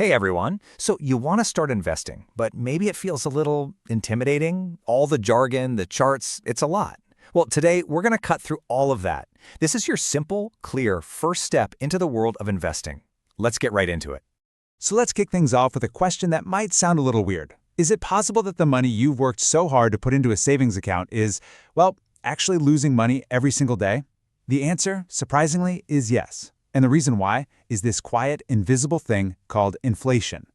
Hey everyone. So you want to start investing, but maybe it feels a little intimidating. All the jargon, the charts, it's a lot. Well, today we're going to cut through all of that. This is your simple, clear first step into the world of investing. Let's get right into it. So let's kick things off with a question that might sound a little weird. Is it possible that the money you've worked so hard to put into a savings account is, well, actually losing money every single day? The answer, surprisingly, is yes. And the reason why is this quiet, invisible thing called inflation.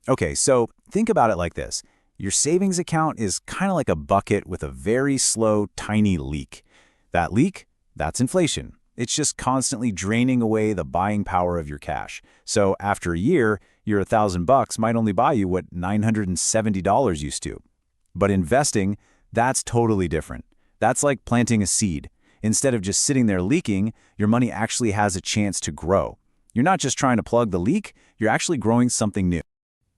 Okay, so think about it like this. Your savings account is kind of like a bucket with a very slow, tiny leak. That leak, that's inflation. It's just constantly draining away the buying power of your cash. So after a year, your $1,000 might only buy you what $970 used to. But investing, that's totally different. That's like planting a seed. Instead of just sitting there leaking, your money actually has a chance to grow. You're not just trying to plug the leak, you're actually growing something new.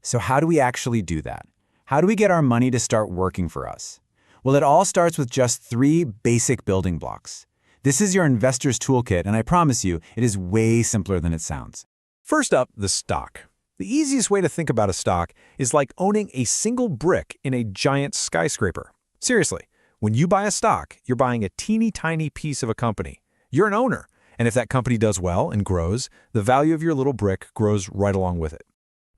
So how do we actually do that? How do we get our money to start working for us? Well, it all starts with just 3 basic building blocks. This is your investor's toolkit, and I promise you, it is way simpler than it sounds. First up, the stock. The easiest way to think about a stock is like owning a single brick in a giant skyscraper. Seriously, when you buy a stock, you're buying a teeny tiny piece of a company. You're an owner, and if that company does well and grows, the value of your little brick grows right along with it.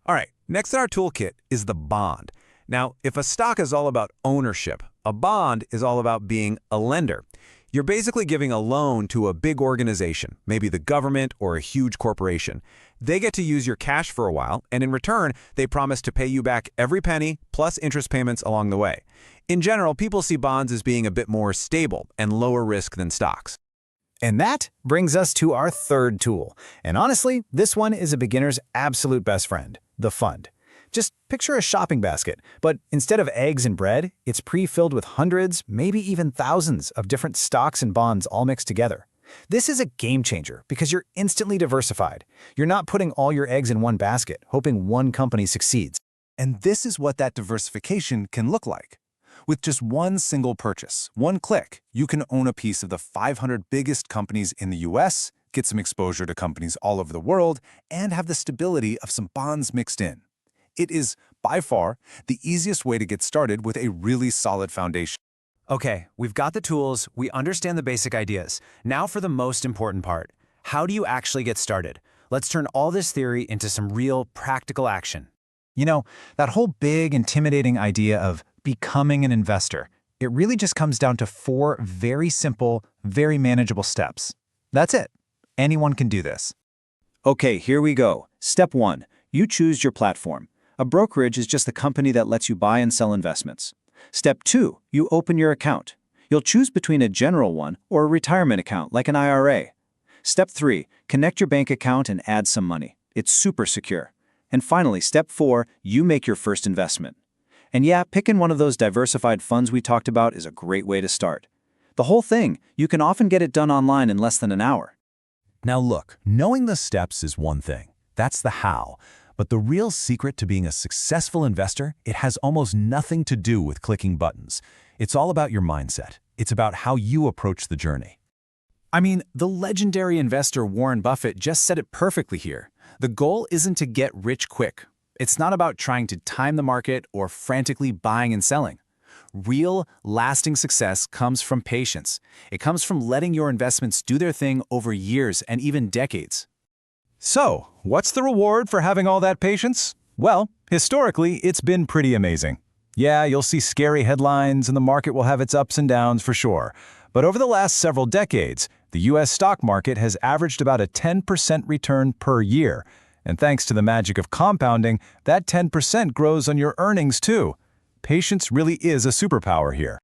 All right, next in our toolkit is the bond. Now, if a stock is all about ownership, a bond is all about being a lender. You're basically giving a loan to a big organization, maybe the government or a huge corporation. They get to use your cash for a while, and in return, they promise to pay you back every penny plus interest payments along the way. In general, people see bonds as being a bit more stable and lower risk than stocks. And that brings us to our third tool. And honestly, this one is a beginner's absolute best friend, the fund. Just picture a shopping basket, but instead of eggs and bread, it's pre-filled with hundreds, maybe even thousands of different stocks and bonds all mixed together. This is a game changer because you're instantly diversified. You're not putting all your eggs in one basket, hoping one company succeeds. And this is what that diversification can look like. With just one single purchase, one click, you can own a piece of the 500 biggest companies in the US, get some exposure to companies all over the world, and have the stability of some bonds mixed in. It is, by far, the easiest way to get started with a really solid foundation. Okay, we've got the tools, we understand the basic ideas. Now for the most important part. How do you actually get started? Let's turn all this theory into some real, practical action. You know, that whole big, intimidating idea of becoming an investor, it really just comes down to 4 very simple, very manageable steps. That's it. Anyone can do this. Okay, here we go. Step 1. You choose your platform. A brokerage is just the company that lets you buy and sell investments. Step 2. You open your account. You'll choose between a general one or a retirement account like an IRA. Step 3. Connect your bank account and add some money. It's super secure. And finally, step 4. You make your first investment. And yeah, picking one of those diversified funds we talked about is a great way to start. The whole thing, you can often get it done online in less than an hour. Now look, knowing the steps is one thing. That's the how. But the real secret to being a successful investor, it has almost nothing to do with clicking buttons. It's all about your mindset. It's about how you approach the journey. I mean, the legendary investor Warren Buffett just said it perfectly here. The goal isn't to get rich quick. It's not about trying to time the market or frantically buying and selling. Real, lasting success comes from patience. It comes from letting your investments do their thing over years and even decades. So, what's the reward for having all that patience? Well, historically, it's been pretty amazing. Yeah, you'll see scary headlines and the market will have its ups and downs for sure. But over the last several decades, the US stock market has averaged about a 10% return per year. And thanks to the magic of compounding, that 10% grows on your earnings too. Patience really is a superpower here.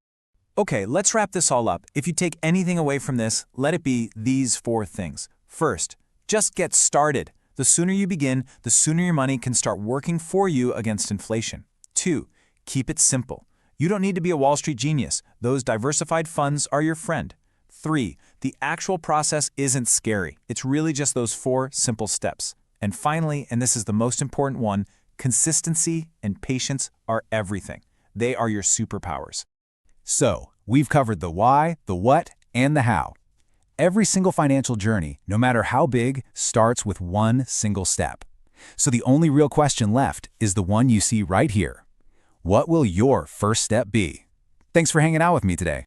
Okay, let's wrap this all up. If you take anything away from this, let it be these 4 things. First, just get started. The sooner you begin, the sooner your money can start working for you against inflation. 2, keep it simple. You don't need to be a Wall Street genius. Those diversified funds are your friend. 3, the actual process isn't scary. It's really just those 4 simple steps. And finally, and this is the most important one, consistency and patience are everything. They are your superpowers. So, we've covered the why, the what, and the how. Every single financial journey, no matter how big, starts with one single step. So the only real question left is the one you see right here. What will your first step be? Thanks for hanging out with me today.